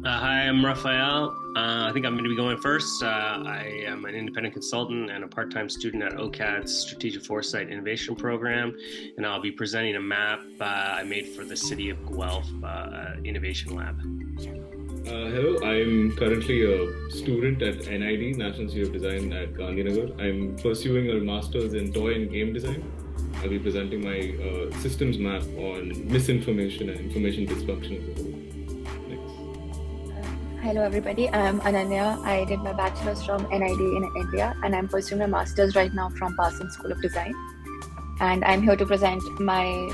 Hi, I'm Raphael. I think I'm going to be going first. I am an independent consultant and a part-time student at OCAD's Strategic Foresight Innovation Program, and I'll be presenting a map I made for the City of Guelph Innovation Lab. Hello, I'm currently a student at NID, National Institute of Design at Gandhinagar. I'm pursuing a master's in toy and game design. I'll be presenting my systems map on misinformation and information dysfunction as a whole. Hello, everybody. I'm Ananaya. I did my bachelor's from NID in India, and I'm pursuing a master's right now from Parsons School of Design. And I'm here to present my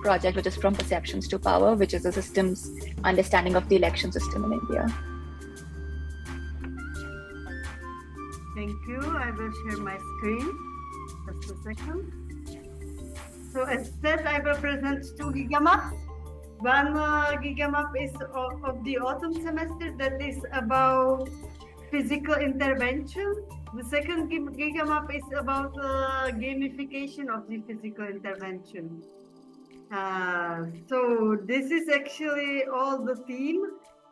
project, which is From Perceptions to Power, which is a systems understanding of the election system in India. Thank you. I will share my screen. Just a second. So instead, I will present two gigamaps. One gigamap is of the autumn semester that is about physical intervention. The second gigamap is about gamification of the physical intervention. So this is actually all the theme.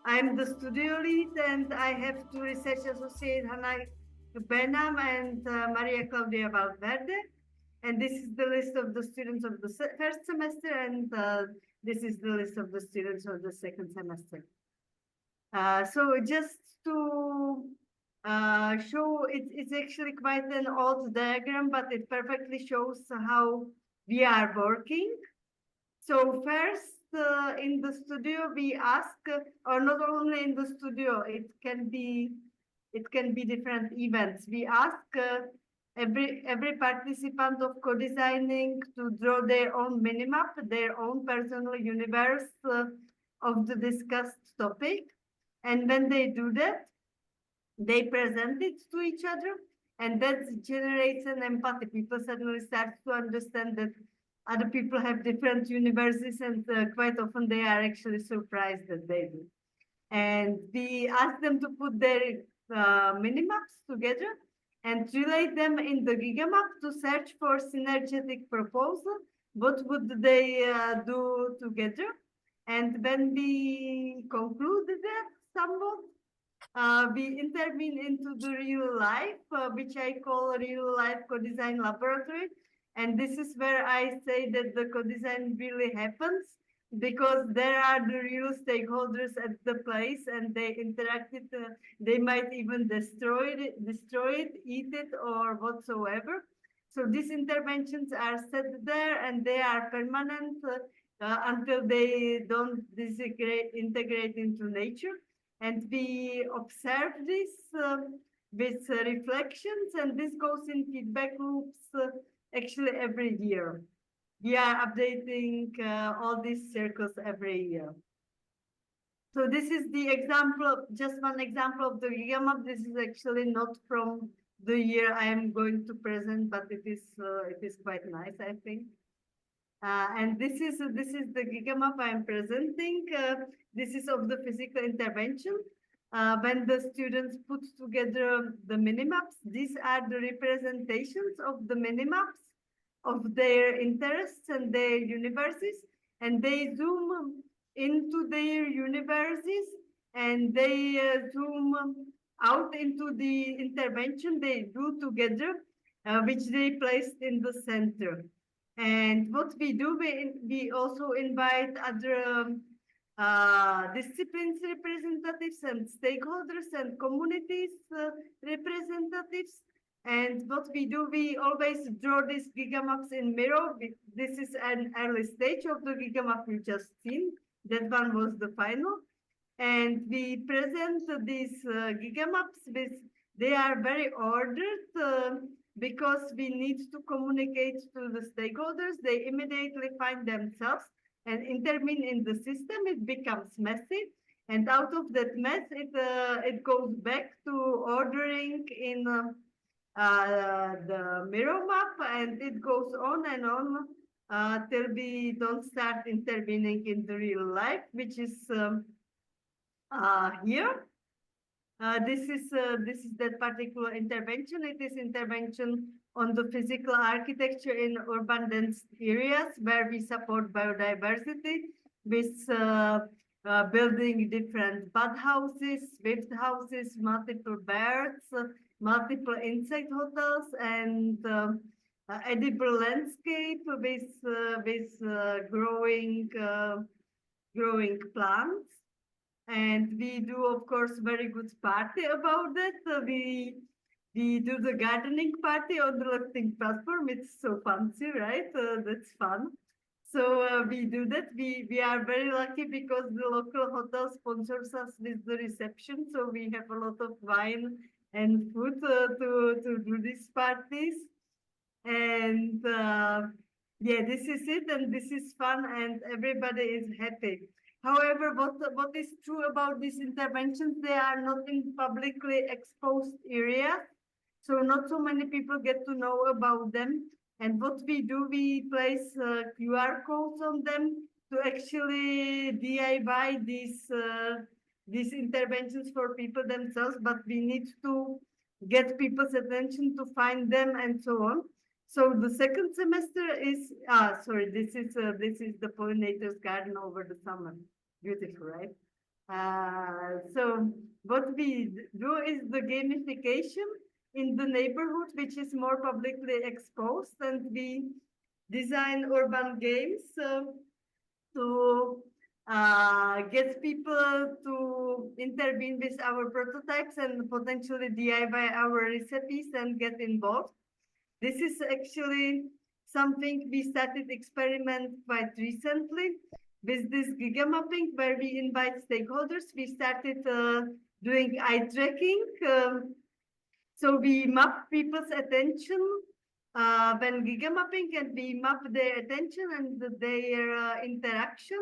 I'm the studio lead and I have two research associates, Hannah Benham and Maria Claudia Valverde. And this is the list of the students of the first semester, and this is the list of the students of the second semester. So just to show, it's actually quite an old diagram, but it perfectly shows how we are working. So first, in the studio, we ask, or not only in the studio, it can be different events. We ask every participant of co-designing to draw their own minimap, their own personal universe of the discussed topic. And when they do that, they present it to each other, and that generates an empathy. People suddenly start to understand that other people have different universes, and quite often they are actually surprised that they do. And we ask them to put their minimaps together and relate them in the gigamap to search for synergetic proposal. What would they do together? And when we concluded that somewhat, we intervene into the real life, which I call real life co-design laboratory. And this is where I say that the co-design really happens, because there are the real stakeholders at the place and they interact it, they might even destroy it, eat it, or whatsoever. So these interventions are set there and they are permanent until they don't integrate into nature. And we observe this with reflections, and this goes in feedback loops actually every year. We are updating all these circles every year. So this is the example, just one example of the gigamap. This is actually not from the year I am going to present, but it is quite nice, I think. And this is the gigamap I am presenting. This is of the physical intervention. When the students put together the minimaps, these are the representations of the minimaps of their interests and their universes, and they zoom into their universes and they zoom out into the intervention they do together, which they placed in the center. And what we do, we also invite other disciplines representatives and stakeholders and communities representatives. And what we do, we always draw these gigamaps in Miro. This is an early stage of the gigamap you just seen. That one was the final. And we present these gigamaps with, they are very ordered because we need to communicate to the stakeholders. They immediately find themselves and intervene in the system. It becomes messy. And out of that mess, it goes back to ordering in the mirror map, and it goes on and on till we don't start intervening in the real life, which is here. This is that particular intervention. It is intervention on the physical architecture in urban dense areas where we support biodiversity with building different bud houses, swift houses, multiple birds, multiple insect hotels, and edible landscape with growing plants. And we do, of course, very good party about that. We do the gardening party on the Lopoukhine platform. It's so fancy, right? That's fun. So we do that. We are very lucky because the local hotel sponsors us with the reception. So we have a lot of wine and food to do these parties. And yeah, this is it, and this is fun, and everybody is happy. However, what is true about these interventions, they are not in publicly exposed areas, so not so many people get to know about them. And what we do, we place QR codes on them to actually DIY these interventions for people themselves, but we need to get people's attention to find them and so on. So the second semester is sorry, this is the pollinators garden over the summer. Beautiful, right? So what we do is the gamification in the neighborhood, which is more publicly exposed, and we design urban games to get people to intervene with our prototypes and potentially DIY our recipes and get involved. This is actually something we started experiment quite recently with this giga mapping, where we invite stakeholders. We started doing eye tracking. So we map people's attention when giga mapping, and we map their attention and their interaction.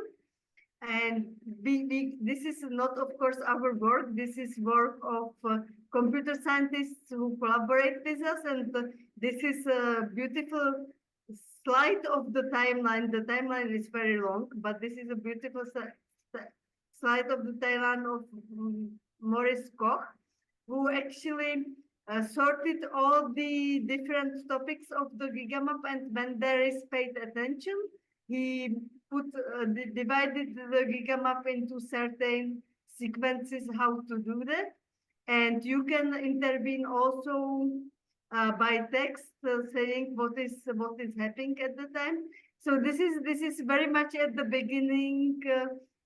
And this is not, of course, our work. This is work of computer scientists who collaborate with us. And this is a beautiful slide of the timeline. The timeline is very long, but this is a beautiful slide of the timeline of Maurice Koch, who actually sorted all the different topics of the GigaMap, and when there is paid attention, he divided the GigaMap into certain sequences how to do that. And you can intervene also by text saying what is happening at the time. So this is very much at the beginning.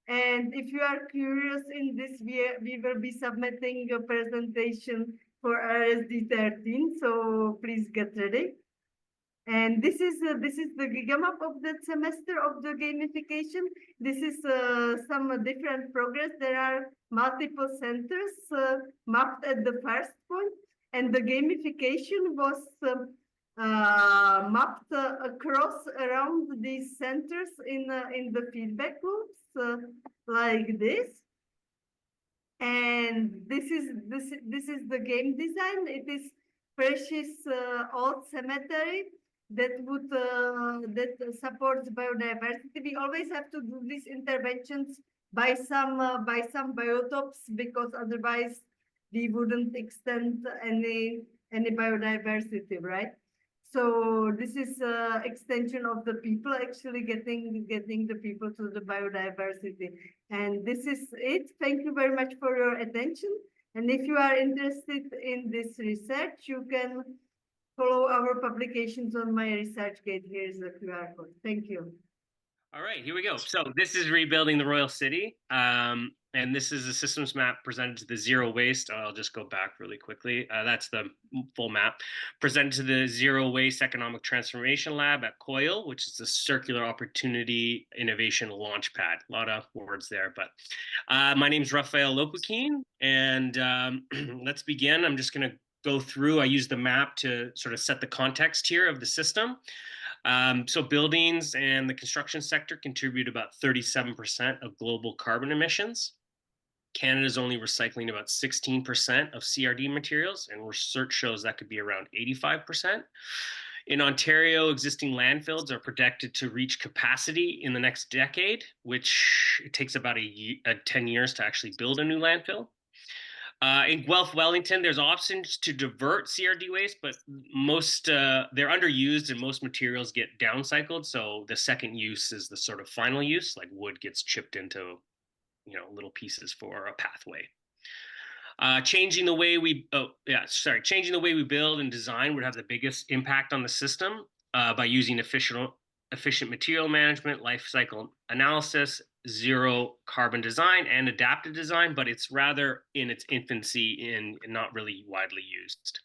And if you are curious in this, we will be submitting a presentation for RSD 13. So please get ready. And this is the GigaMap of that semester of the gamification. This is some different progress. There are multiple centers mapped at the first point, and the gamification was mapped across around these centers in the feedback loops like this. And this is the game design. It is precious old cemetery that supports biodiversity. We always have to do these interventions by some biotopes, because otherwise we wouldn't extend any biodiversity, right? So this is extension of the people, actually getting the people to the biodiversity. And this is it. Thank you very much for your attention. And if you are interested in this research, you can follow our publications on my ResearchGate. Here's the QR code. Thank you. All right, here we go. So this is rebuilding the Royal City. And this is a systems map presented to the Zero Waste. I'll just go back really quickly. That's the full map. Presented to the Zero Waste Economic Transformation Lab at COIL, which is the Circular Opportunity Innovation Launchpad. A lot of words there, but my name is Raphael Lopoukhine, and let's begin. I'm just going to go through. I use the map to sort of set the context here of the system. So buildings and the construction sector contribute about 37% of global carbon emissions. Canada is only recycling about 16% of CRD materials, and research shows that could be around 85%. In Ontario, existing landfills are projected to reach capacity in the next decade, which it takes about 10 years to actually build a new landfill. In Guelph Wellington, there's options to divert CRD waste, but most they're underused and most materials get downcycled. So the second use is the sort of final use, like wood gets chipped into little pieces for a pathway. Changing the way we build and design would have the biggest impact on the system by using efficient material management, life cycle analysis, zero carbon design, and adaptive design, but it's rather in its infancy and not really widely used.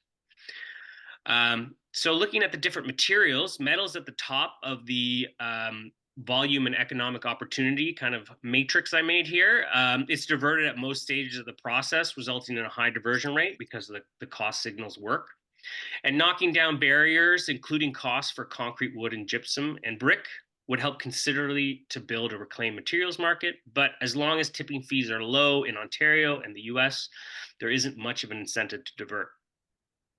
So looking at the different materials, metals at the top of the volume and economic opportunity kind of matrix I made here. It's diverted at most stages of the process, resulting in a high diversion rate because the cost signals work. And knocking down barriers, including costs for concrete, wood, and gypsum and brick, would help considerably to build a reclaimed materials market. But as long as tipping fees are low in Ontario and the US, there isn't much of an incentive to divert.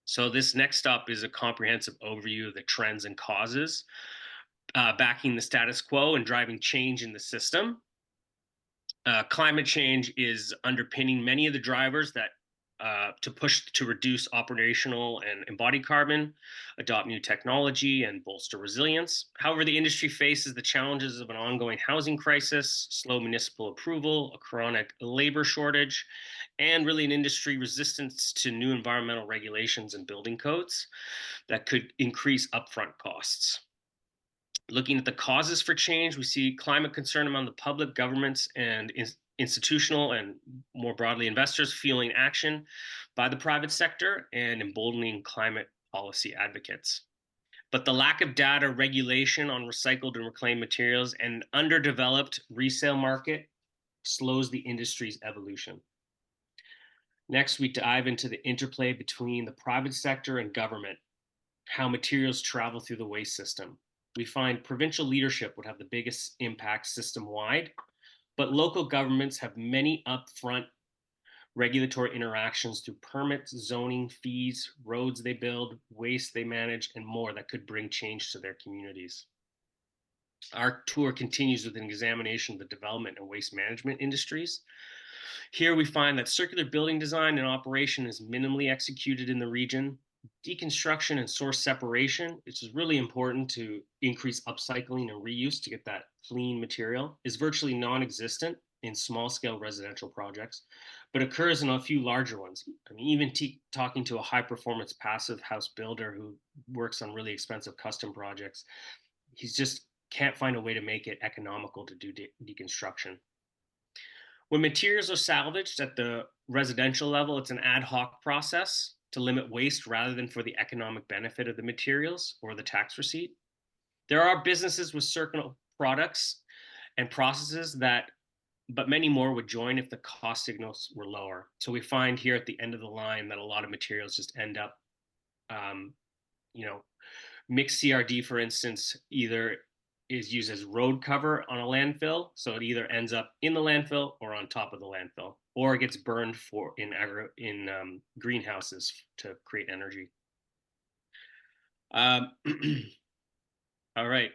So this next up is a comprehensive overview of the trends and causes backing the status quo and driving change in the system. Climate change is underpinning many of the drivers that to push to reduce operational and embodied carbon, adopt new technology, and bolster resilience. However, the industry faces the challenges of an ongoing housing crisis, slow municipal approval, a chronic labor shortage, and really an industry resistance to new environmental regulations and building codes that could increase upfront costs. Looking at the causes for change, we see climate concern among the public, governments, and institutional and more broadly investors fueling action by the private sector and emboldening climate policy advocates. But the lack of data regulation on recycled and reclaimed materials and underdeveloped resale market slows the industry's evolution. Next, we dive into the interplay between the private sector and government, how materials travel through the waste system. We find provincial leadership would have the biggest impact system-wide, but local governments have many upfront regulatory interactions through permits, zoning, fees, roads they build, waste they manage, and more that could bring change to their communities. Our tour continues with an examination of the development and waste management industries. Here we find that circular building design and operation is minimally executed in the region. Deconstruction and source separation, which is really important to increase upcycling and reuse to get that clean material, is virtually non-existent in small-scale residential projects, but occurs in a few larger ones. I mean, even talking to a high-performance passive house builder who works on really expensive custom projects, he just can't find a way to make it economical to do deconstruction. When materials are salvaged at the residential level, it's an ad hoc process to limit waste rather than for the economic benefit of the materials or the tax receipt. There are businesses with circular products and processes but many more would join if the cost signals were lower. So we find here at the end of the line that a lot of materials just end up, mixed CRD, for instance, either is used as road cover on a landfill, so it either ends up in the landfill or on top of the landfill, or it gets burned in greenhouses to create energy. All right,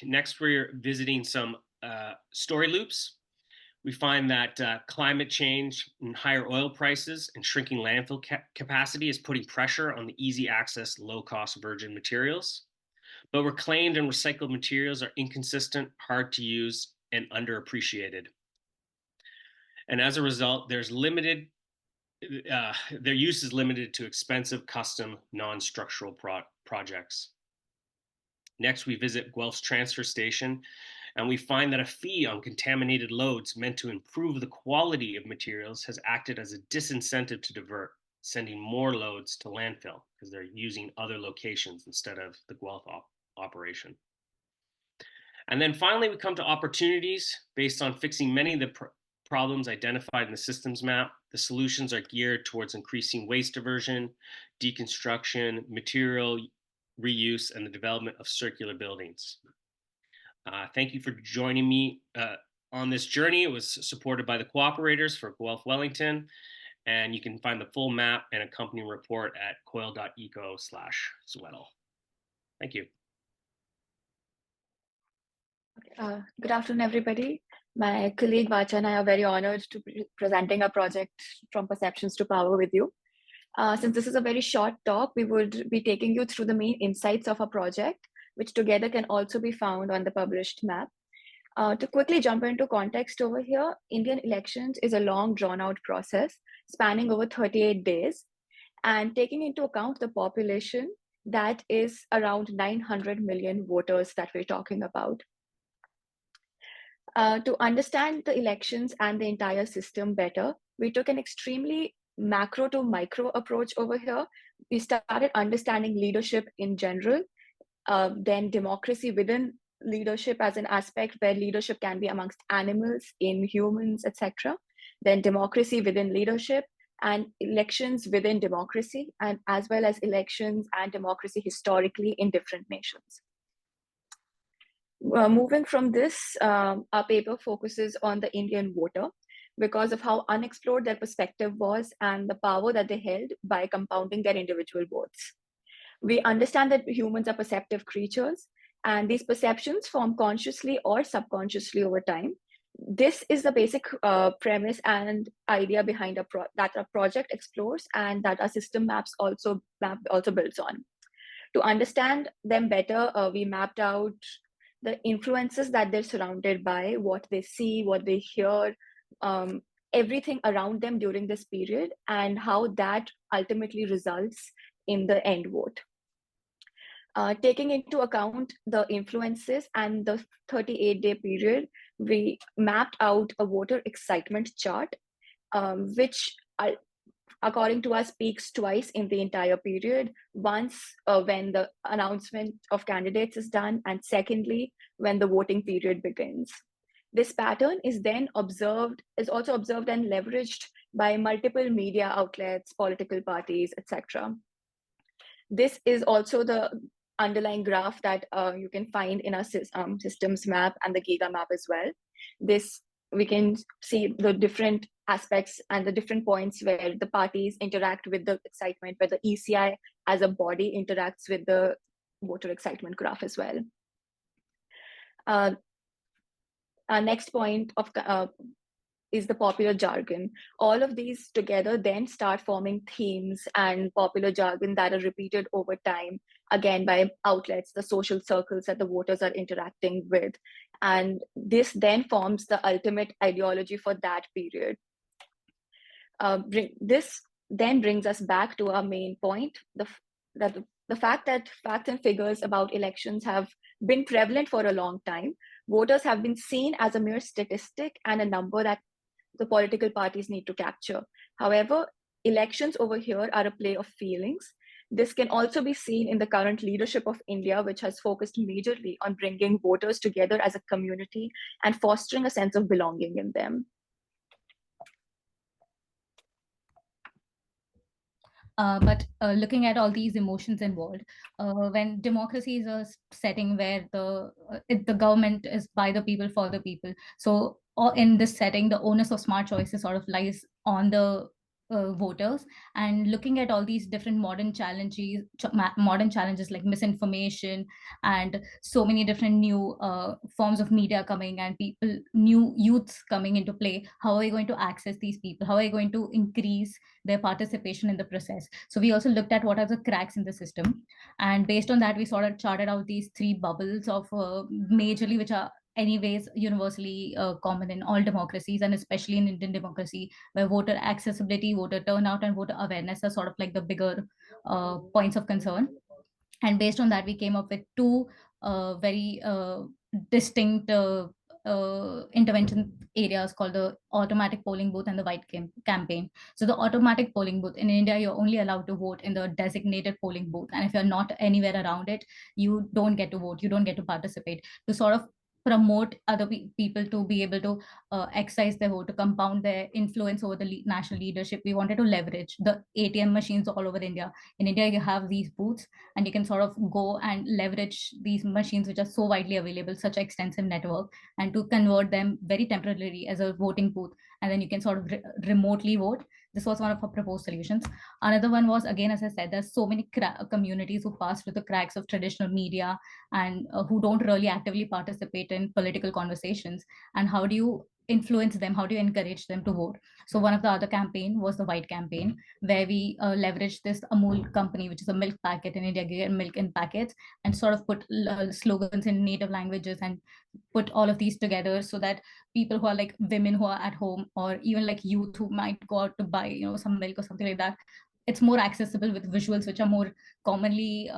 next we're visiting some story loops. We find that climate change and higher oil prices and shrinking landfill capacity is putting pressure on the easy access, low cost virgin materials. But reclaimed and recycled materials are inconsistent, hard to use, and underappreciated. And as a result, their use is limited to expensive, custom, non-structural projects. Next, we visit Guelph's transfer station, and we find that a fee on contaminated loads meant to improve the quality of materials has acted as a disincentive to divert, sending more loads to landfill because they're using other locations instead of the Guelph operation. And then finally, we come to opportunities based on fixing many of the problems identified in the systems map. The solutions are geared towards increasing waste diversion, deconstruction, material reuse, and the development of circular buildings. Thank you for joining me on this journey. It was supported by the cooperators for Guelph Wellington, and you can find the full map and accompanying report at coil.eco/Zweddle. Thank you. Good afternoon, everybody. My colleague Vacha and I are very honored to be presenting our project From Perceptions to Power with you. Since this is a very short talk, we would be taking you through the main insights of our project, which together can also be found on the published map. To quickly jump into context over here, Indian elections is a long drawn out process spanning over 38 days and taking into account the population that is around 900 million voters that we're talking about. To understand the elections and the entire system better, we took an extremely macro to micro approach over here. We started understanding leadership in general, then democracy within leadership as an aspect where leadership can be amongst animals, in humans, etc. Then democracy within leadership and elections within democracy, and as well as elections and democracy historically in different nations. Moving from this, our paper focuses on the Indian voter because of how unexplored their perspective was and the power that they held by compounding their individual votes. We understand that humans are perceptive creatures, and these perceptions form consciously or subconsciously over time. This is the basic premise and idea behind that our project explores and that our system also builds on. To understand them better, we mapped out the influences that they're surrounded by, what they see, what they hear, everything around them during this period, and how that ultimately results in the end vote. Taking into account the influences and the 38-day period, we mapped out a voter excitement chart, which according to us peaks twice in the entire period. Once when the announcement of candidates is done, and secondly, when the voting period begins. This pattern is also observed and leveraged by multiple media outlets, political parties, etc. This is also the underlying graph that you can find in our systems map and the Giga map as well. We can see the different aspects and the different points where the parties interact with the excitement, where the ECI as a body interacts with the voter excitement graph as well. Our next point is the popular jargon. All of these together then start forming themes and popular jargon that are repeated over time, again, by outlets, the social circles that the voters are interacting with. And this then forms the ultimate ideology for that period. This then brings us back to our main point, the fact that facts and figures about elections have been prevalent for a long time. Voters have been seen as a mere statistic and a number that the political parties need to capture. However, elections over here are a play of feelings. This can also be seen in the current leadership of India, which has focused majorly on bringing voters together as a community and fostering a sense of belonging in them. But looking at all these emotions involved, when democracy is a setting where the government is by the people for the people, so in this setting, the onus of smart choices sort of lies on the voters. And looking at all these different modern challenges like misinformation and so many different new forms of media coming and new youths coming into play, how are we going to access these people? How are we going to increase their participation in the process? So we also looked at what are the cracks in the system, and based on that we sort of charted out these three bubbles of majorly which are anyways universally common in all democracies, and especially in Indian democracy, where voter accessibility, voter turnout, and voter awareness are sort of like the bigger points of concern. And based on that, we came up with two very distinct intervention areas called the automatic polling booth and the white campaign. So the automatic polling booth in India, you're only allowed to vote in the designated polling booth, and if you're not anywhere around it, you don't get to vote, you don't get to participate. To sort of promote other people to be able to exercise their vote, to compound their influence over the national leadership, we wanted to leverage the ATM machines all over India. In India, you have these booths, and you can sort of go and leverage these machines, which are so widely available, such an extensive network, and to convert them very temporarily as a voting booth, and then you can sort of remotely vote. This was one of our proposed solutions. Another one was, again, as I said, there's so many communities who pass through the cracks of traditional media and who don't really actively participate in political conversations. And how do you influence them? How do you encourage them to vote? So one of the other campaign was the White campaign, where we leveraged this Amul company, which is a milk packet in India, get milk in packets, and sort of put slogans in native languages and put all of these together, so that people who are like women who are at home, or even like youth who might go out to buy, some milk or something like that, it's more accessible with visuals which are more commonly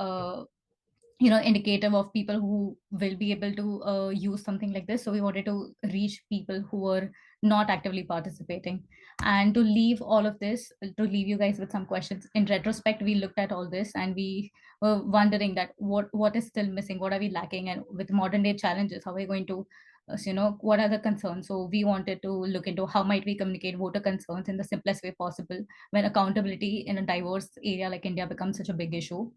indicative of people who will be able to use something like this. So we wanted to reach people who were not actively participating. And to leave all of this, to leave you guys with some questions, in retrospect we looked at all this and we were wondering that what is still missing, what are we lacking, and with modern day challenges, how are we going to what are the concerns. So we wanted to look into how might we communicate voter concerns in the simplest way possible when accountability in a diverse area like India becomes such a big issue.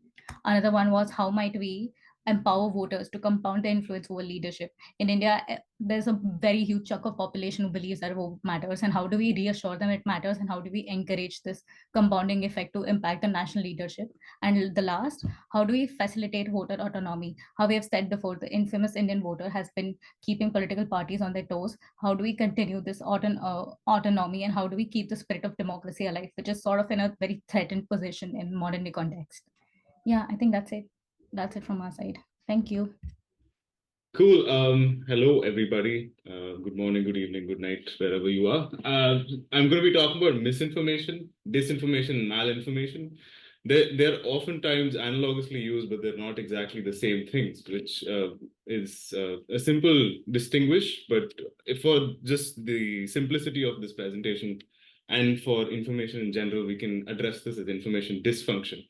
Another one was how might we empower voters to compound the influence over leadership. In India, there's a very huge chunk of population who believes that vote matters. And how do we reassure them it matters? And how do we encourage this compounding effect to impact the national leadership? And the last, how do we facilitate voter autonomy? How we have said before, the infamous Indian voter has been keeping political parties on their toes. How do we continue this autonomy? And how do we keep the spirit of democracy alive, which is sort of in a very threatened position in modern day context? Yeah, I think that's it. That's it from our side. Thank you. Cool. Hello, everybody. Good morning, good evening, good night, wherever you are. I'm going to be talking about misinformation, disinformation, malinformation. They're oftentimes analogously used, but they're not exactly the same things, which is a simple distinguish. But for just the simplicity of this presentation and for information in general, we can address this as information dysfunction.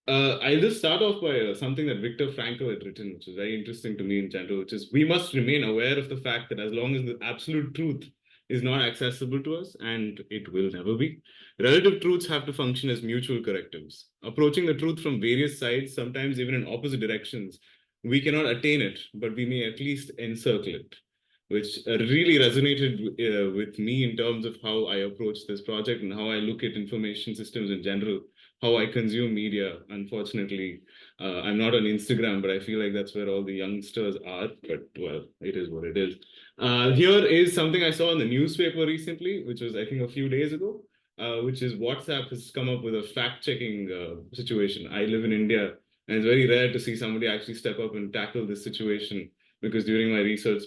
I'll just start off by something that Viktor Frankl had written, which is very interesting to me in general, which is we must remain aware of the fact that as long as the absolute truth is not accessible to us, and it will never be, relative truths have to function as mutual correctives. Approaching the truth from various sides, sometimes even in opposite directions, we cannot attain it, but we may at least encircle it, which really resonated with me in terms of how I approach this project and how I look at information systems in general, how I consume media. Unfortunately, I'm not on Instagram, but I feel like that's where all the youngsters are. But well, it is what it is. Here is something I saw in the newspaper recently, which was, I think, a few days ago, which is WhatsApp has come up with a fact-checking situation. I live in India, and it's very rare to see somebody actually step up and tackle this situation, because during my research,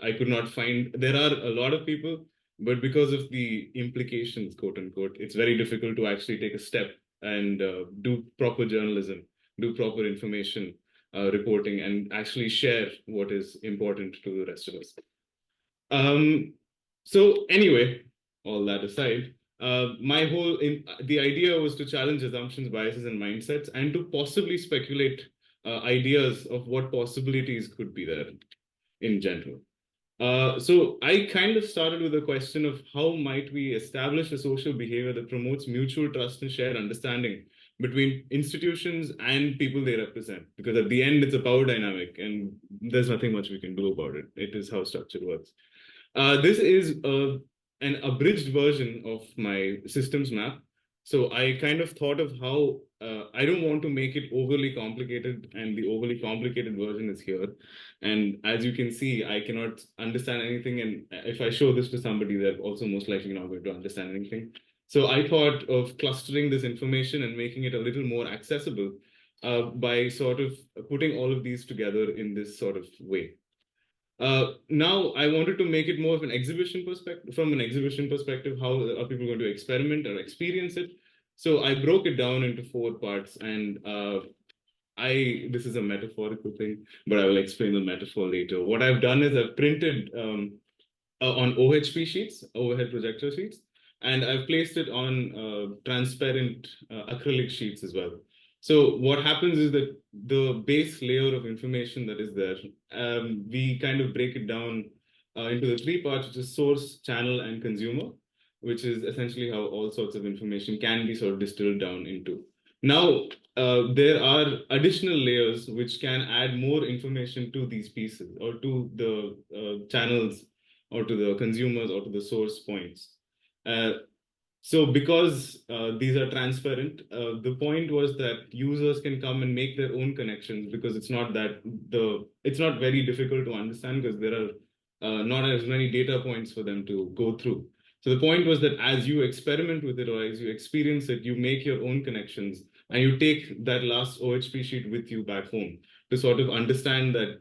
I could not find, there are a lot of people, but because of the implications, quote unquote, it's very difficult to actually take a step and do proper journalism, do proper information reporting, and actually share what is important to the rest of us. So anyway, all that aside, the idea was to challenge assumptions, biases, and mindsets, and to possibly speculate ideas of what possibilities could be there in general. So I kind of started with a question of how might we establish a social behavior that promotes mutual trust and shared understanding between institutions and people they represent, because at the end it's a power dynamic and there's nothing much we can do about it. It is how structure works. This is an abridged version of my systems map. So I kind of thought of how I don't want to make it overly complicated, and the overly complicated version is here. And as you can see, I cannot understand anything. And if I show this to somebody, they're also most likely not going to understand anything. So I thought of clustering this information and making it a little more accessible by sort of putting all of these together in this sort of way. Now, I wanted to make it more of an exhibition perspective. From an exhibition perspective, how are people going to experiment or experience it? So I broke it down into 4 parts, and this is a metaphorical thing, but I will explain the metaphor later. What I've done is I've printed on OHP sheets, overhead projector sheets, and I've placed it on transparent acrylic sheets as well. So what happens is that the base layer of information that is there, we kind of break it down into the 3 parts, which is source, channel, and consumer, which is essentially how all sorts of information can be sort of distilled down into. Now, there are additional layers which can add more information to these pieces, or to the channels, or to the consumers, or to the source points. So because these are transparent, the point was that users can come and make their own connections, because it's not very difficult to understand, because there are not as many data points for them to go through. So the point was that as you experiment with it or as you experience it, you make your own connections and you take that last OHP sheet with you back home to sort of understand that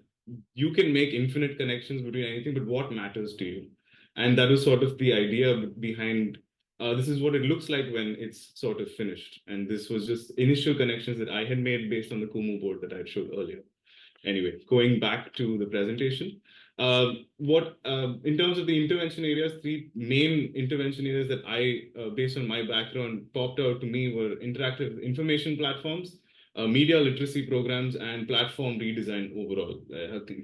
you can make infinite connections between anything, but what matters to you? And that was sort of the idea behind this is what it looks like when it's sort of finished. And this was just initial connections that I had made based on the Kumu board that I showed earlier. Anyway, going back to the presentation, in terms of the intervention areas, 3 main intervention areas that based on my background, popped out to me were interactive information platforms, media literacy programs, and platform redesign overall.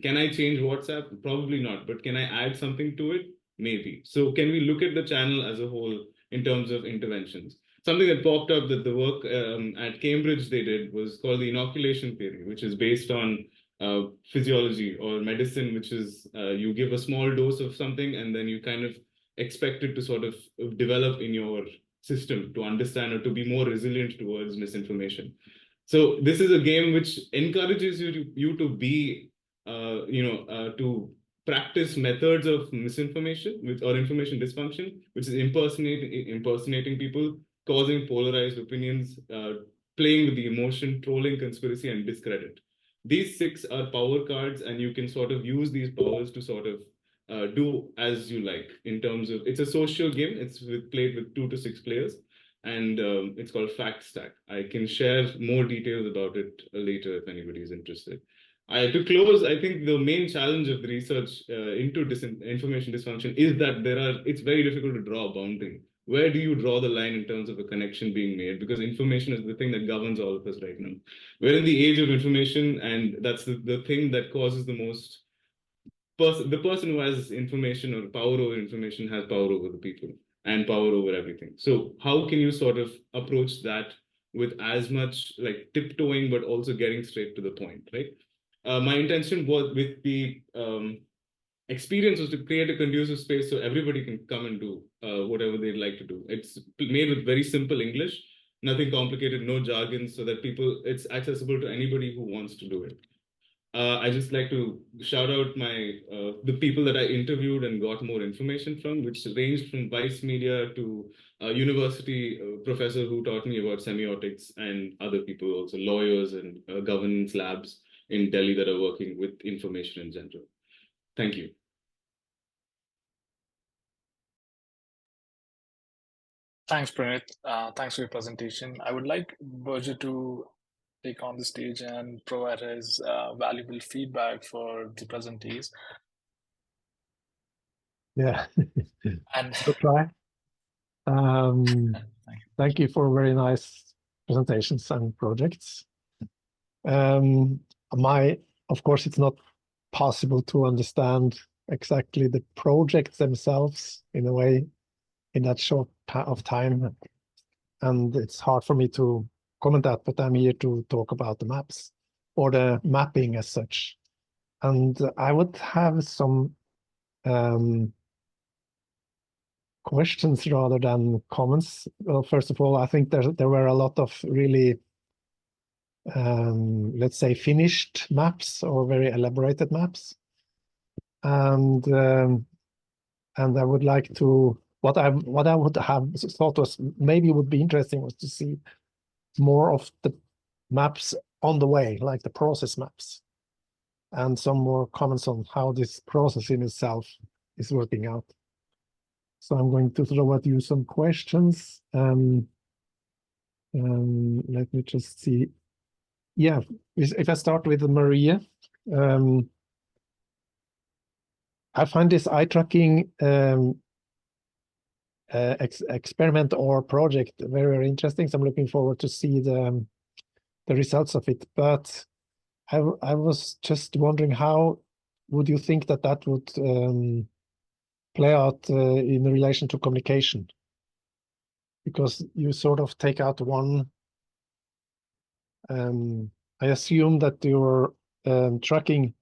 Can I change WhatsApp? Probably not, but can I add something to it? Maybe. So can we look at the channel as a whole in terms of interventions? Something that popped up that the work at Cambridge they did was called the inoculation theory, which is based on physiology or medicine, which is you give a small dose of something and then you kind of expect it to sort of develop in your system to understand or to be more resilient towards misinformation. So this is a game which encourages you to be, to practice methods of misinformation or information dysfunction, which is impersonating people, causing polarized opinions, playing with the emotion, trolling, conspiracy, and discredit. These 6 are power cards, and you can sort of use these powers to sort of do as you like in terms of, it's a social game. It's played with 2 to 6 players, and it's called Fact Stack. I can share more details about it later if anybody is interested. To close, I think the main challenge of the research into information dysfunction is that it's very difficult to draw a boundary. Where do you draw the line in terms of a connection being made? Because information is the thing that governs all of us right now. We're in the age of information, and that's the thing that causes the most. The person who has information or power over information has power over the people and power over everything. So how can you sort of approach that with as much like tiptoeing, but also getting straight to the point, right? My intention was with the experience was to create a conducive space so everybody can come and do whatever they'd like to do. It's made with very simple English, nothing complicated, no jargon, so that it's accessible to anybody who wants to do it. I just like to shout out the people that I interviewed and got more information from, which ranged from Vice Media to a university professor who taught me about semiotics, and other people also, lawyers and governance labs in Delhi that are working with information in general. Thank you. Thanks, Prineeth. Thanks for your presentation. I would like Birger to take on the stage and provide his valuable feedback for the presentees. Yeah, And I'll try. Thank you for very nice presentations and projects. Of course, it's not possible to understand exactly the projects themselves in a way in that short of time, and it's hard for me to comment that, but I'm here to talk about the maps or the mapping as such. And I would have some questions rather than comments. Well, first of all, I think there were a lot of really let's say finished maps or very elaborated maps, and I would like to what I would have thought was maybe would be interesting was to see more of the maps on the way, like the process maps, and some more comments on how this process in itself is working out. So I'm going to throw at you some questions. Let me just see. Yeah, if I start with Maria, I find this eye tracking experiment or project very, very interesting. So I'm looking forward to see the results of it. But I was just wondering, how would you think that would play out in relation to communication? Because you sort of take out one. I assume that you're tracking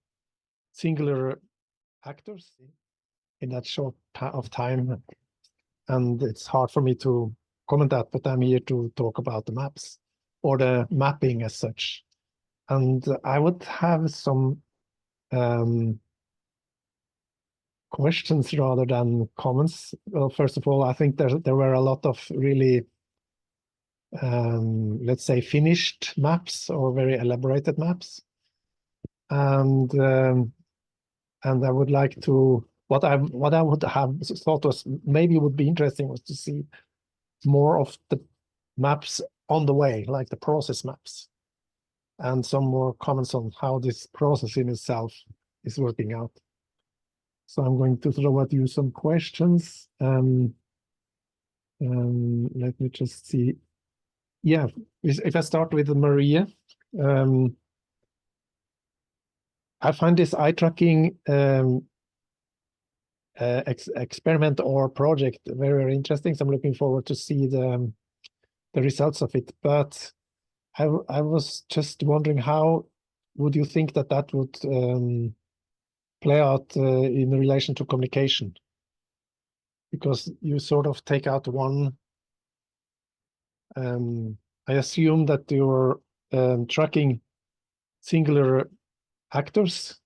singular actors in that short of time, and it's hard for me to comment that, but I'm here to talk about the maps or the mapping as such. And I would have some questions rather than comments. Well, first of all, I think there were a lot of really, let's say, finished maps or very elaborated maps, and I would like to what I would have thought was maybe would be interesting was to see more of the maps on the way, like the process maps, and some more comments on how this process in itself is working out. So I'm going to throw at you some questions. Let me just see. Yeah, if I start with Maria, I find this eye tracking experiment or project very, very interesting. So I'm looking forward to see the results of it. But I was just wondering, how would you think that would play out in relation to communication? Because you sort of take out one. I assume that you're tracking singular actors,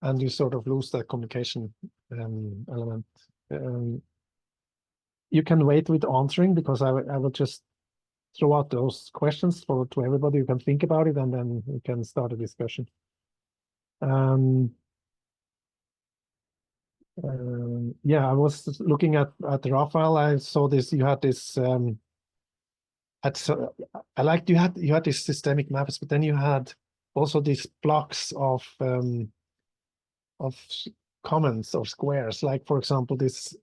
and you sort of lose the communication element. You can wait with answering, because I will just throw out those questions to everybody. You can think about it, and then we can start a discussion. Yeah, I was looking at Raphael. I saw this. You had this. I liked you had these systemic maps, but then you had also these blocks of comments or squares. Like, for example, this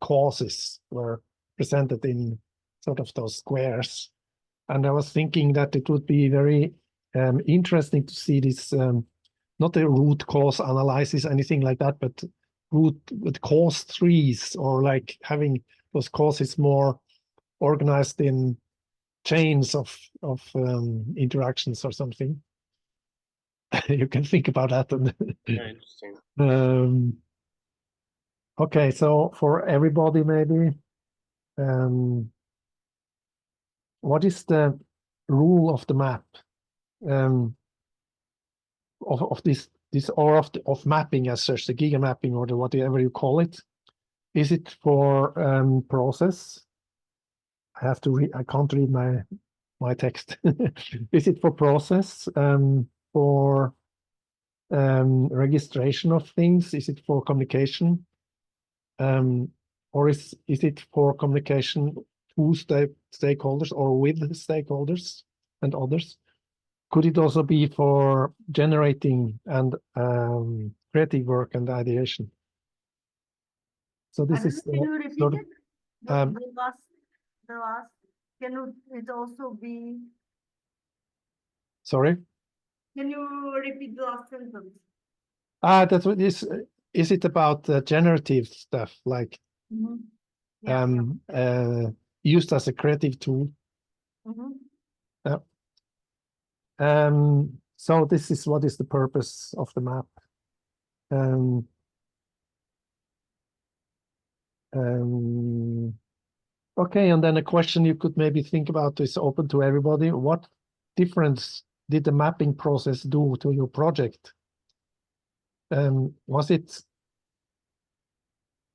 causes were presented in sort of those squares, and I was thinking that it would be very interesting to see this. Not a root cause analysis, anything like that, but root with cause trees, or like having those causes more organized in chains of interactions or something. You can think about that. Yeah, interesting. Okay, so for everybody, maybe, what is the rule of the map? Of this or of mapping as such, the giga mapping or the whatever you call it. Is it for process? I have to read. I can't read my text. Is it for process? For registration of things? Is it for communication? Or is it for communication to stakeholders or with stakeholders and others? Could it also be for generating and creative work and ideation? So this is Can you repeat sort of, it? The last. Can it also be? Sorry. Can you repeat the last sentence? That's what is. Is it about generative stuff, like used as a creative tool? Yeah. So this is what is the purpose of the map. Okay, and then a question you could maybe think about is open to everybody. What difference did the mapping process do to your project? Was it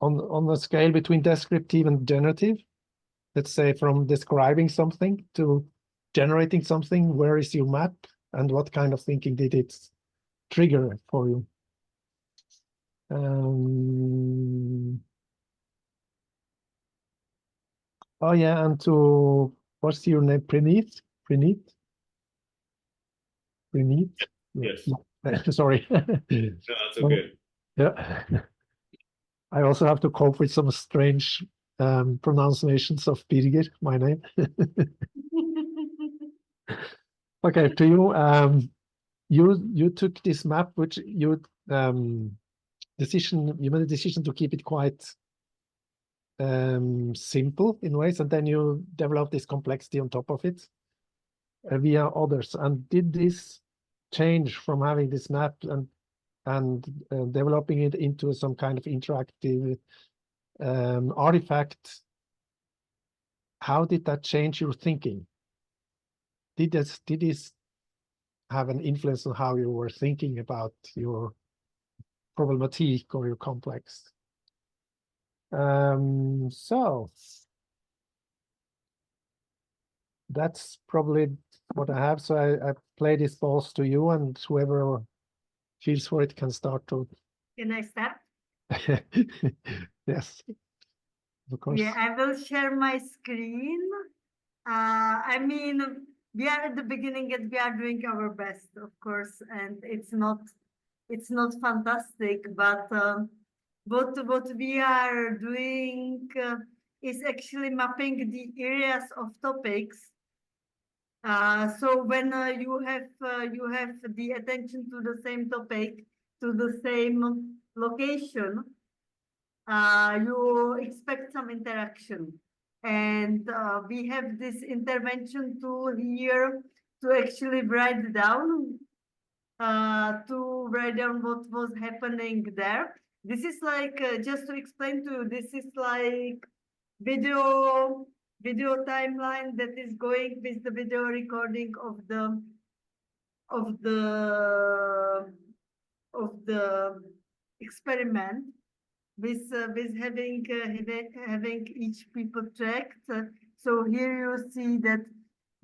on a scale between descriptive and generative? Let's say from describing something to generating something. Where is your map, and what kind of thinking did it trigger for you? Oh yeah, and to what's your name? Prineeth? Yes. Sorry. No, that's okay. Yeah. I also have to cope with some strange pronunciations of Birger, my name. Okay, to you, you took this map, which you made a decision to keep it quite simple in ways, and then you developed this complexity on top of it via others. And did this change from having this map and developing it into some kind of interactive artifact? How did that change your thinking? Did this have an influence on how you were thinking about your problematique or your complex. So that's probably what I have. So I play these balls to you, and whoever feels for it can start to. Can I start? Yes, of course. Yeah, I will share my screen. I mean, we are at the beginning and we are doing our best, of course, and it's not fantastic, but what we are doing is actually mapping the areas of topics. So when you have the attention to the same topic, to the same location, you expect some interaction. And we have this intervention tool here to actually write down what was happening there. This is like, just to explain to you, this is like video timeline that is going with the video recording of the experiment, with having each people tracked. So here you see that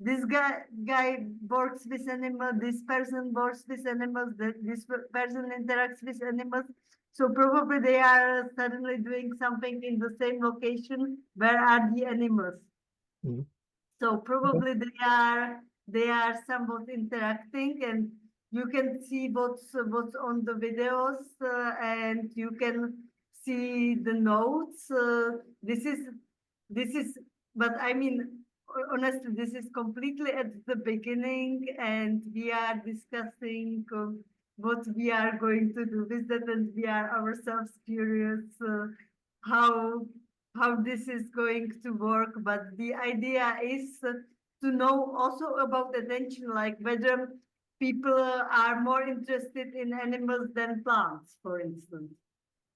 this guy works with animals, this person works with animals, that this person interacts with animals. So probably they are suddenly doing something in the same location. Where are the animals? Mm. So probably they are somewhat interacting, and you can see what's on the videos, and you can see the notes. This is, but I mean, honestly, this is completely at the beginning, and we are discussing what we are going to do with that, and we are ourselves curious how this is going to work. But the idea is to know also about attention, like whether people are more interested in animals than plants, for instance.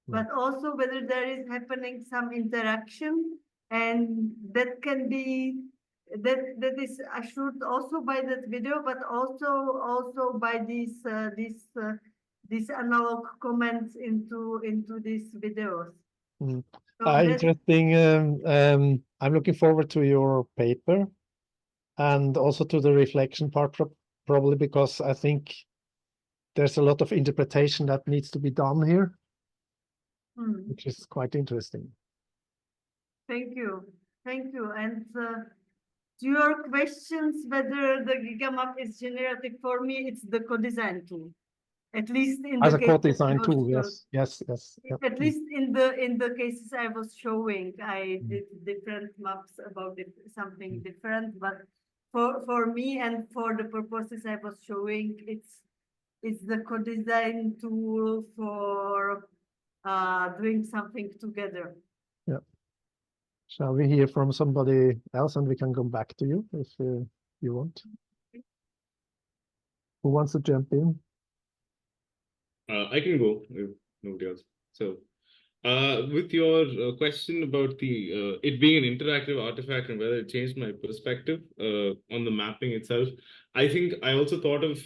But also whether there is happening some interaction, and that can be that is assured also by that video, but also by these analog comments into these videos. Mm. So Interesting. I'm looking forward to your paper, and also to the reflection part, probably because I think there's a lot of interpretation that needs to be done here, which is quite interesting. Thank you. And to your questions, whether the GigaMap is generative, for me, it's the co-design tool. At least in as the a co-design tool, yes. At least in the cases I was showing, I did different maps about something different. But for me and for the purposes I was showing, it's the co-design tool for doing something together. Yeah. Shall we hear from somebody else, and we can come back to you if you want? Who wants to jump in? I can go if nobody else. So, with your question about the it being an interactive artifact and whether it changed my perspective on the mapping itself, I think I also thought of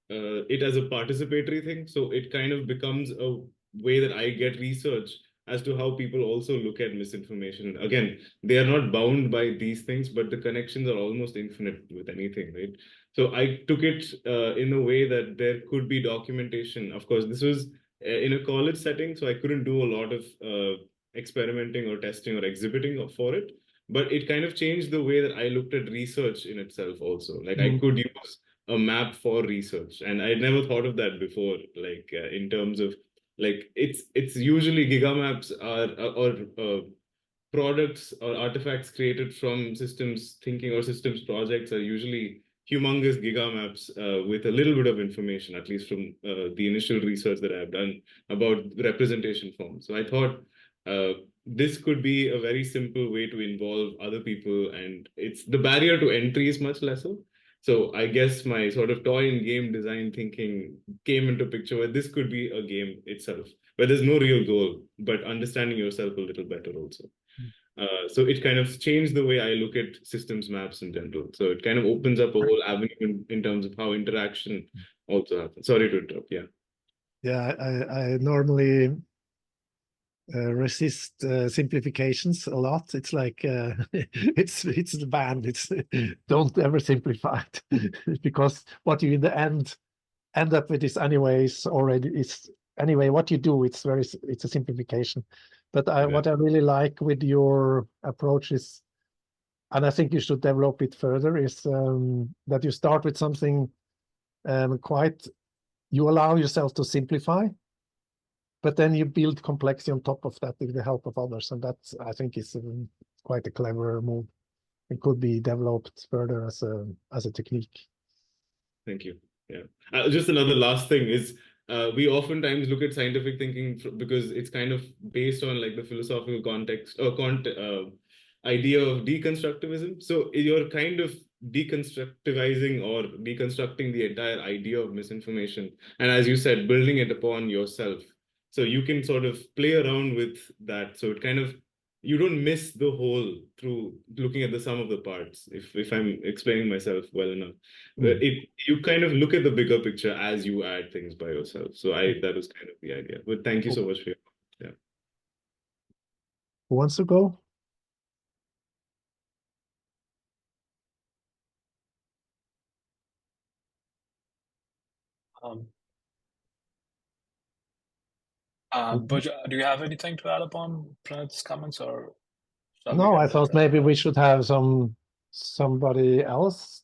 it as a participatory thing. So it kind of becomes a way that I get research as to how people also look at misinformation. And again, they are not bound by these things, but the connections are almost infinite with anything, right? So I took it in a way that there could be documentation. Of course, this was in a college setting, so I couldn't do a lot of experimenting or testing or exhibiting for it. But it kind of changed the way that I looked at research in itself also. Like I could use a map for research, and I never thought of that before. Like in terms of like it's usually gigamaps or products or artifacts created from systems thinking or systems projects are usually humongous gigamaps with a little bit of information, at least from the initial research that I've done about representation forms. So I thought this could be a very simple way to involve other people, and it's the barrier to entry is much lesser. So I guess my sort of toy and game design thinking came into picture where this could be a game itself, where there's no real goal, but understanding yourself a little better also. So it kind of changed the way I look at systems maps in general. So it kind of opens up a whole avenue in terms of how interaction also happens. Sorry to interrupt. Yeah. Yeah, I normally resist simplifications a lot. It's like it's the band. It's don't ever simplify it because what you in the end up with is anyways already is anyway what you do. It's a simplification. But what I really like with your approach is, and I think you should develop it further, is that you start with something quite. You allow yourself to simplify, but then you build complexity on top of that with the help of others, and that I think is quite a clever move. It could be developed further as a technique. Thank you. Yeah. Just another last thing is we oftentimes look at scientific thinking because it's kind of based on like the philosophical context or idea of deconstructivism. So you're kind of deconstructivizing or deconstructing the entire idea of misinformation, and as you said, building it upon yourself. So you can sort of play around with that. So it kind of, you don't miss the whole through looking at the sum of the parts, if I'm explaining myself well enough. You kind of look at the bigger picture as you add things by yourself. So that was kind of the idea. But thank you so much for your Who wants to go? Birger, do you have anything to add upon Prineeth's comments, or shall we No, get I that thought wrapped maybe up? we should have somebody else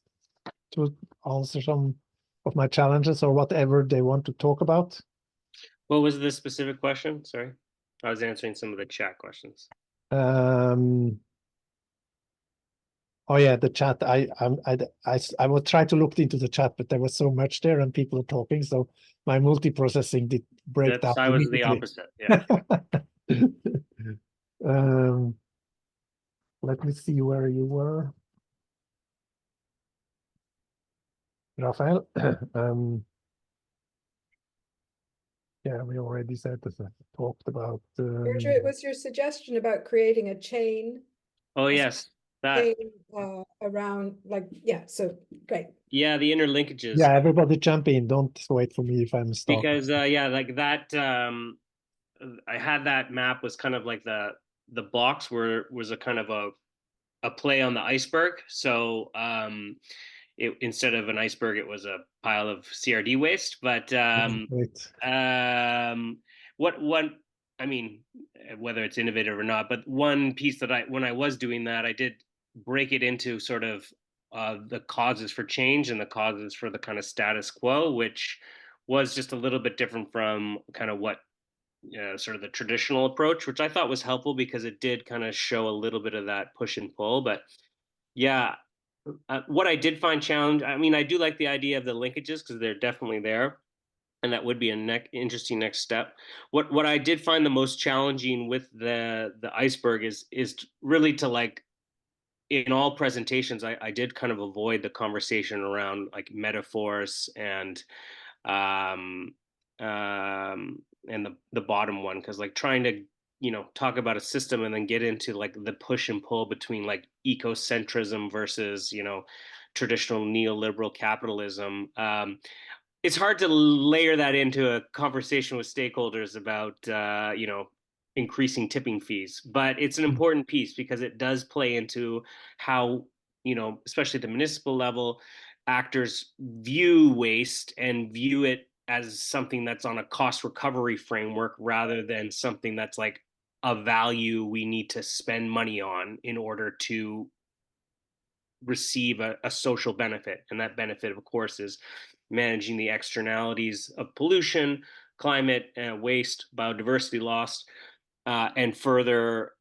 to answer some of my challenges or whatever they want to talk about. What was the specific question? Sorry, I was answering some of the chat questions. Oh yeah, the chat. I will try to look into the chat, but there was so much there and people are talking, so my multiprocessing did break down I was the immediately. opposite. Yeah. Let me see where you were, Raphael. Yeah, we already said this. Talked about. Birger, it was your suggestion about creating a chain. Oh yes, that. Chain, around, like, yeah. So great. Yeah, the interlinkages. Yeah, everybody jump in. Don't wait for me if I'm stuck. Because yeah, like that. I had that map was kind of like the box where was a kind of a play on the iceberg. So it instead of an iceberg, it was a pile of CRD waste. But what I mean, whether it's innovative or not, but one piece that when I was doing that, I did break it into sort of the causes for change and the causes for the kind of status quo, which was just a little bit different from kind of what sort of the traditional approach, which I thought was helpful because it did kind of show a little bit of that push and pull. But yeah, what I did find challenge, I mean, I do like the idea of the linkages because they're definitely there, and that would be interesting next step. What I did find the most challenging with the iceberg is really to, like, in all presentations, I did kind of avoid the conversation around like metaphors and the bottom one, because like trying to talk about a system and then get into like the push and pull between like ecocentrism versus traditional neoliberal capitalism, it's hard to layer that into a conversation with stakeholders about increasing tipping fees, but it's an important piece because it does play into how especially at the municipal level, actors view waste and view it as something that's on a cost recovery framework rather than something that's like a value we need to spend money on in order to receive a social benefit. And that benefit, of course, is managing the externalities of pollution, climate, waste, biodiversity loss, and further,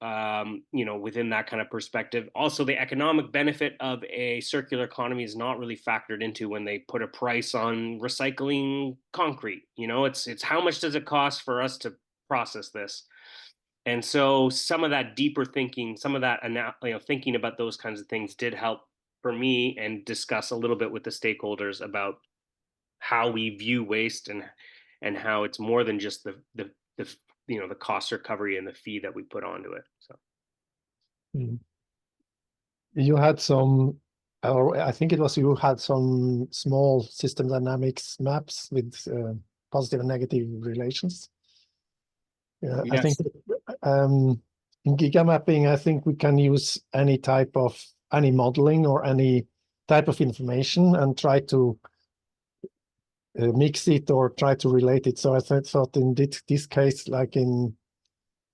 within that kind of perspective. Also, the economic benefit of a circular economy is not really factored into when they put a price on recycling concrete. It's how much does it cost for us to process this? And so some of that deeper thinking, some of that thinking about those kinds of things did help for me, and discuss a little bit with the stakeholders about how we view waste and how it's more than just the cost recovery and the fee that we put onto it. So you had some, or I think it was you had some small system dynamics maps with positive and negative relations. Yeah, Yes. I think in gigamapping, I think we can use any modeling or any type of information and try to mix it or try to relate it. So I thought in this case, like in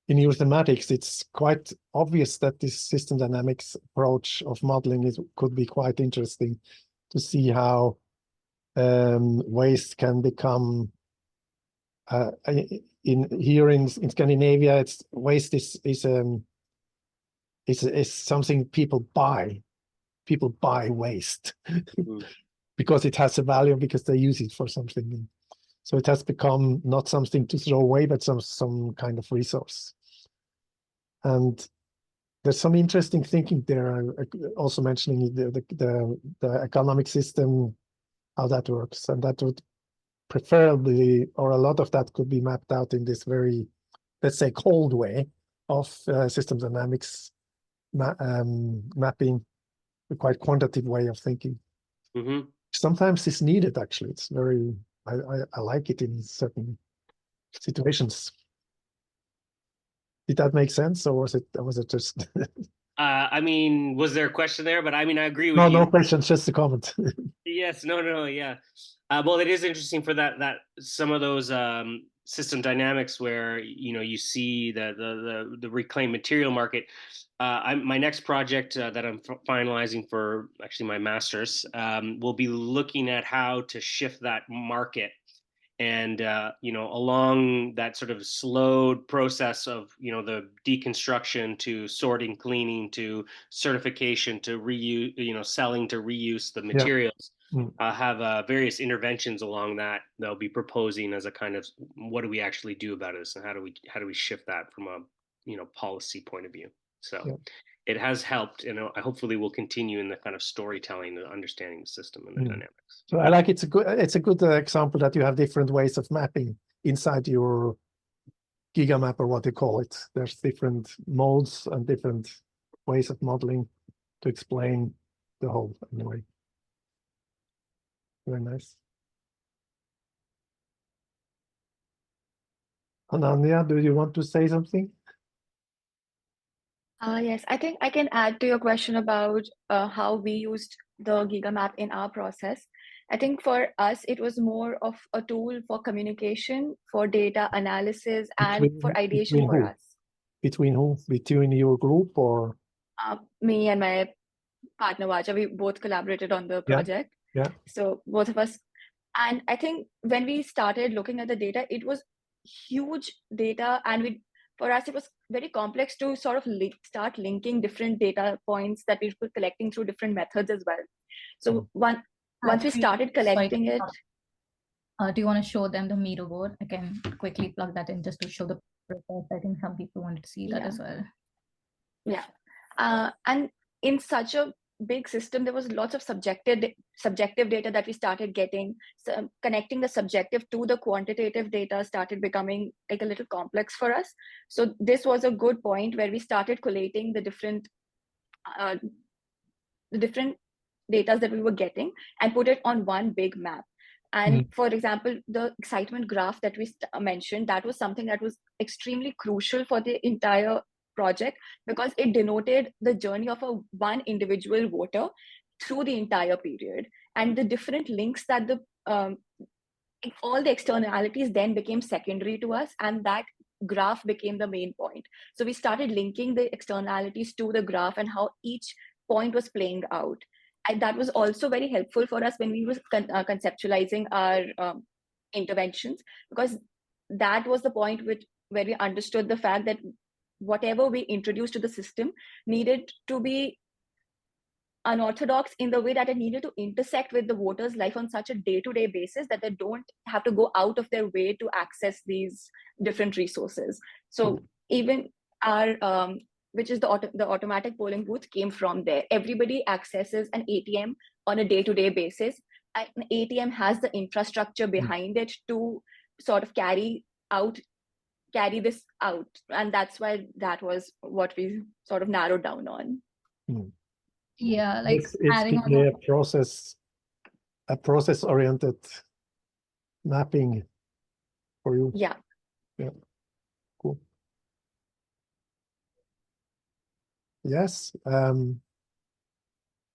your thematics, it's quite obvious that this system dynamics approach of modeling could be quite interesting to see how waste can become in Scandinavia. Waste is something people buy. People buy waste because it has a value, because they use it for something. So it has become not something to throw away, but some kind of resource. And there's some interesting thinking there. Also mentioning the economic system, how that works, and that would preferably, or a lot of that could be mapped out in this very, let's say, cold way of system dynamics mapping, a quite quantitative way of thinking. Mm-hmm. Sometimes it's needed, actually. It's very, I like it in certain situations. Did that make sense, or was it just? I mean, was there a question there? But I mean, I agree with No, you. no question, just a comment. Yes, no, yeah. Well, it is interesting for that some of those system dynamics where you see the reclaimed material market. My next project that I'm finalizing for actually my master's will be looking at how to shift that market. And along that sort of slowed process of the deconstruction to sorting, cleaning, to certification, to reuse, selling, to reuse the materials, have various interventions along that they'll be proposing as a kind of what do we actually do about this, and how do we shift that from a policy point of view. So it has helped, and I hopefully will continue in the kind of storytelling and understanding the system and the dynamics. So I like it's a good example that you have different ways of mapping inside your gigamap, or what you call it. There's different modes and different ways of modeling to explain the whole anyway. Very nice. Ananaya, do you want to say something? Yes, I think I can add to your question about how we used the gigamap in our process. I think for us, it was more of a tool for communication, for data analysis, and for ideation for us. Between who? Between your group, or? Me and my partner Vacha, we both collaborated on the project. Yeah. So both of us. And I think when we started looking at the data, it was huge data. And for us, it was very complex to sort of start linking different data points that we were collecting through different methods as well. So once we started collecting it. Do you want to show them the Miro board? I can quickly plug that in just to show the process. I think some people wanted to see that as well. Yeah. And in such a big system, there was lots of subjective data that we started getting. So connecting the subjective to the quantitative data started becoming like a little complex for us. So this was a good point where we started collating the different data that we were getting and put it on one big map. And for example, the excitement graph that we mentioned, that was something that was extremely crucial for the entire project, because it denoted the journey of one individual voter through the entire period, and the different links that all the externalities then became secondary to us, and that graph became the main point. So we started linking the externalities to the graph and how each point was playing out. And that was also very helpful for us when we were conceptualizing our interventions, because that was the point where we understood the fact that whatever we introduced to the system needed to be unorthodox in the way that it needed to intersect with the voters' life on such a day-to-day basis that they don't have to go out of their way to access these different resources. So even our, which is the automatic polling booth, came from there. Everybody accesses an ATM on a day-to-day basis. An ATM has the infrastructure behind it to sort of carry this out, and that's why that was what we sort of narrowed down on. Yeah, like it's adding on a process-oriented mapping for you? Yeah. Yeah. Cool. Yes.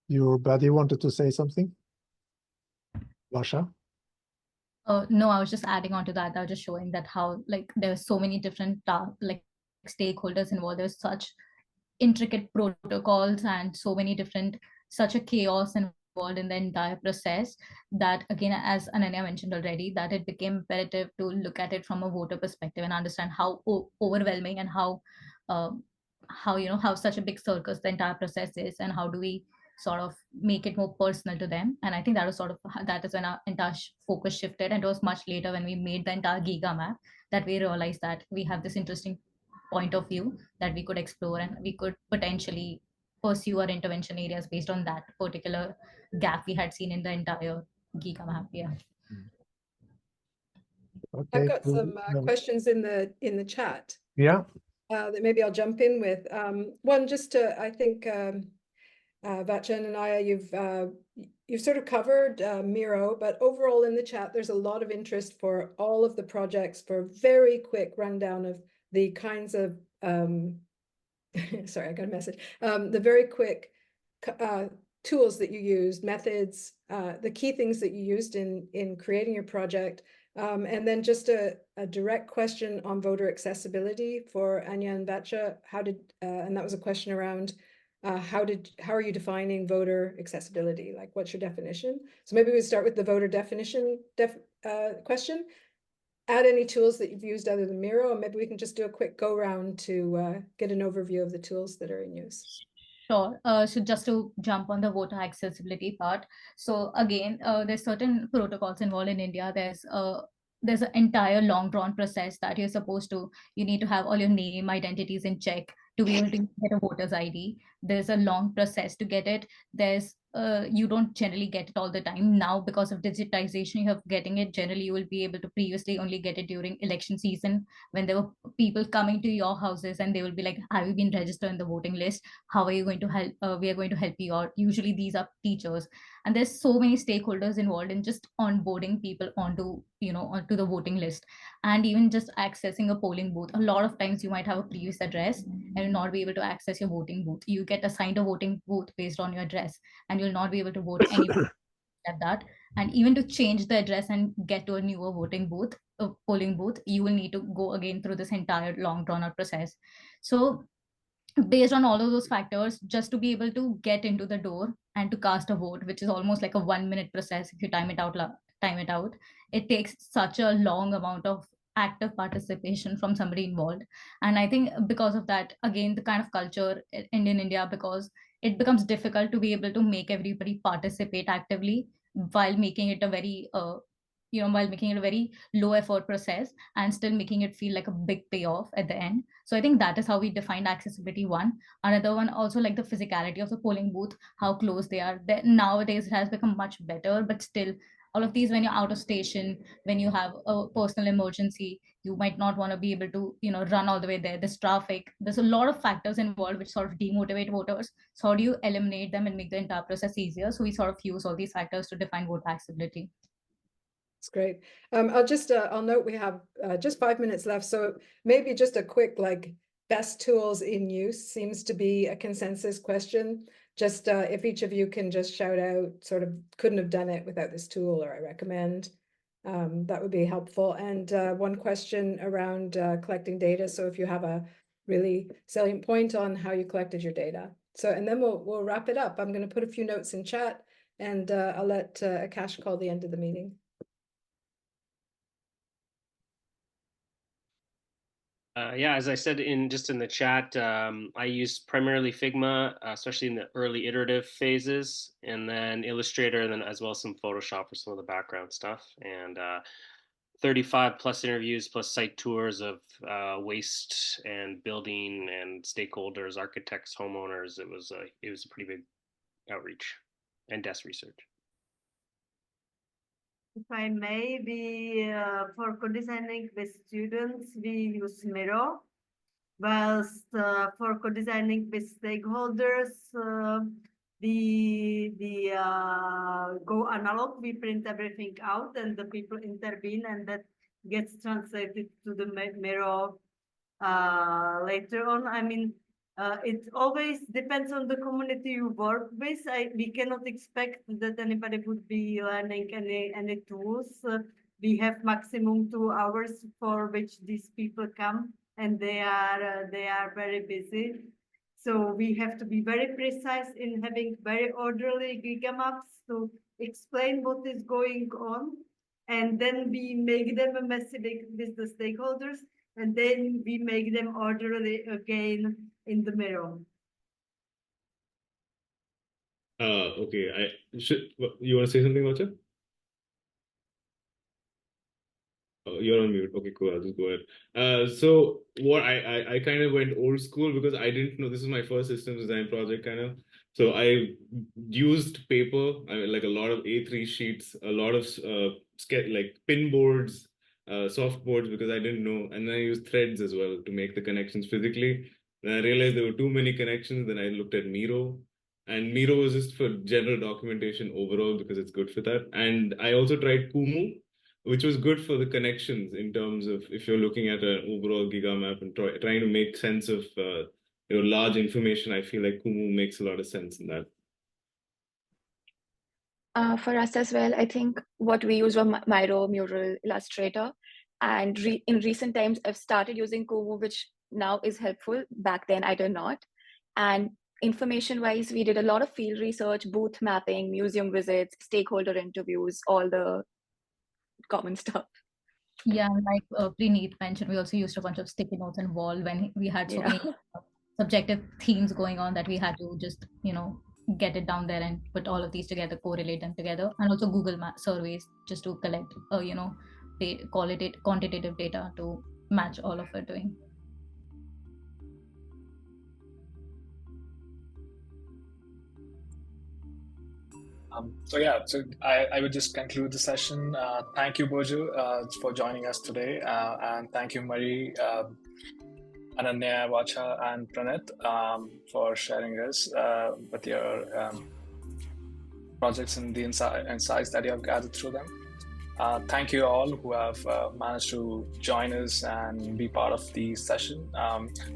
Your buddy wanted to say something? Vacha? No, I was just adding on to that. I was just showing that how like there's so many different like stakeholders involved. There's such intricate protocols and so many different, such a chaos involved in the entire process that, again, as Ananya mentioned already, that it became imperative to look at it from a voter perspective and understand how overwhelming and how how such a big circus the entire process is, and how do we sort of make it more personal to them. And I think that was sort of, that is when our entire focus shifted, and it was much later when we made the entire giga map that we realized that we have this interesting point of view that we could explore, and we could potentially pursue our intervention areas based on that particular gap we had seen in the entire giga map. Yeah. Okay. I've got some questions in the chat. Yeah. That maybe I'll jump in with. One, just to, I think, Vacha and Anaya, you've sort of covered Miro, but overall in the chat, there's a lot of interest for all of the projects, for a very quick rundown of the kinds of, sorry, I got a message. The very quick tools that you used, methods, the key things that you used in creating your project. And then just a direct question on voter accessibility for Anya and Vacha. And that was a question around how are you defining voter accessibility? Like, what's your definition? So maybe we start with the voter definition question. Add any tools that you've used other than Miro, and maybe we can just do a quick go round to get an overview of the tools that are in use. Sure. So just to jump on the voter accessibility part. So again, there's certain protocols involved in India. There's an entire long drawn process that you need to have all your name, identities in check to be able to get a voter's ID. There's a long process to get it. You don't generally get it all the time. Now, because of digitization, you have getting it. Generally, you will be able to previously only get it during election season, when there were people coming to your houses and they will be like, have you been registered in the voting list? How are you going to help? We are going to help you out. Usually these are teachers, and there's so many stakeholders involved in just onboarding people onto the voting list, and even just accessing a polling booth. A lot of times you might have a previous address and you'll not be able to access your voting booth. You get assigned a voting booth based on your address, and you'll not be able to vote anywhere at that. And even to change the address and get to a newer voting booth, a polling booth, you will need to go again through this entire long drawn out process. So based on all of those factors, just to be able to get into the door and to cast a vote, which is almost like a 1 minute process if you time it out, it takes such a long amount of active participation from somebody involved. And I think because of that, again, the kind of culture in India, because it becomes difficult to be able to make everybody participate actively while making it a very low effort process, and still making it feel like a big payoff at the end. So I think that is how we defined accessibility one. Another one also, like the physicality of the polling booth, how close they are. Nowadays it has become much better, but still all of these, when you're out of station, when you have a personal emergency, you might not want to be able to run all the way there. There's traffic, there's a lot of factors involved which sort of demotivate voters. So how do you eliminate them and make the entire process easier? So we sort of use all these factors to define voter accessibility. That's great. I'll note we have just 5 minutes left. So maybe just a quick, like, best tools in use seems to be a consensus question. Just if each of you can just shout out sort of, couldn't have done it without this tool, or I recommend, that would be helpful. And one question around collecting data. So if you have a really salient point on how you collected your data. So, and then we'll wrap it up. I'm going to put a few notes in chat, and I'll let Aakash call the end of the meeting. Yeah, as I said in the chat, I use primarily Figma, especially in the early iterative phases, and then Illustrator, and then as well as some Photoshop for some of the background stuff. And 35 plus interviews plus site tours of waste and building and stakeholders, architects, homeowners. It was a pretty big outreach, and desk research. If I may, for co-designing with students, we use Miro. Whilst for co-designing with stakeholders, we go analog. We print everything out, and the people intervene, and that gets translated to the Miro later on. I mean, it always depends on the community you work with. We cannot expect that anybody would be learning any tools. We have maximum 2 hours for which these people come, and they are very busy. So we have to be very precise in having very orderly gigamaps to explain what is going on, and then we make them a messy with the stakeholders, and then we make them orderly again in the Miro. Okay. You want to say something, Vacha? Oh, you're on mute. Okay, cool. I'll just go ahead. So what I kind of went old school because I didn't know this is my first systems design project kind of. So I used paper, like a lot of A3 sheets, a lot of like pin boards, soft boards because I didn't know, and then I used threads as well to make the connections physically. Then I realized there were too many connections. Then I looked at Miro, and Miro was just for general documentation overall because it's good for that. And I also tried Kumu, which was good for the connections in terms of if you're looking at an overall gigamap and trying to make sense of large information. I feel like Kumu makes a lot of sense in that. For us as well, I think what we use was Miro, Mural, Illustrator. And in recent times, I've started using Kumu, which now is helpful. Back then, I did not. And information-wise, we did a lot of field research, booth mapping, museum visits, stakeholder interviews, all the common stuff. Yeah, like Prineeth mentioned, we also used a bunch of sticky notes and wall when we had so many subjective themes going on that we had to just, get it down there and put all of these together, correlate them together, and also Google surveys just to collect, quantitative data to match all of it doing. So I would just conclude the session. Thank you, Birger, for joining us today, and thank you, Marie, Ananaya, Vacha, and Prineeth for sharing us with your projects and the insights that you have gathered through them. Thank you all who have managed to join us and be part of the session.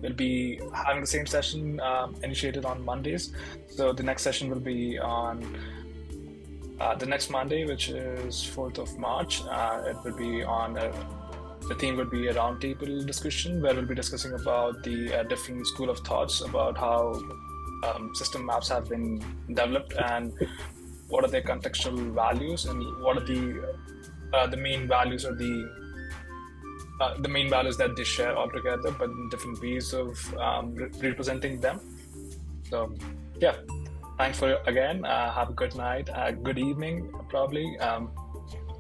We'll be having the same session initiated on Mondays. So the next session will be on the next Monday, which is 4th of March. It will be on, the theme would be a roundtable discussion where we'll be discussing about the different school of thoughts about how system maps have been developed and what are their contextual values and what are the main values or the main values that they share altogether, but in different ways of representing them. So yeah. Thanks for again. Have a good night, good evening, probably.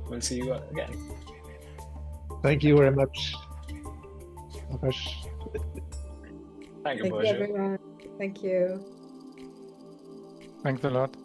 We'll see you again. Thank you very much, Aakash. Thank you, Thank you, everyone. Thank you. Thanks a lot.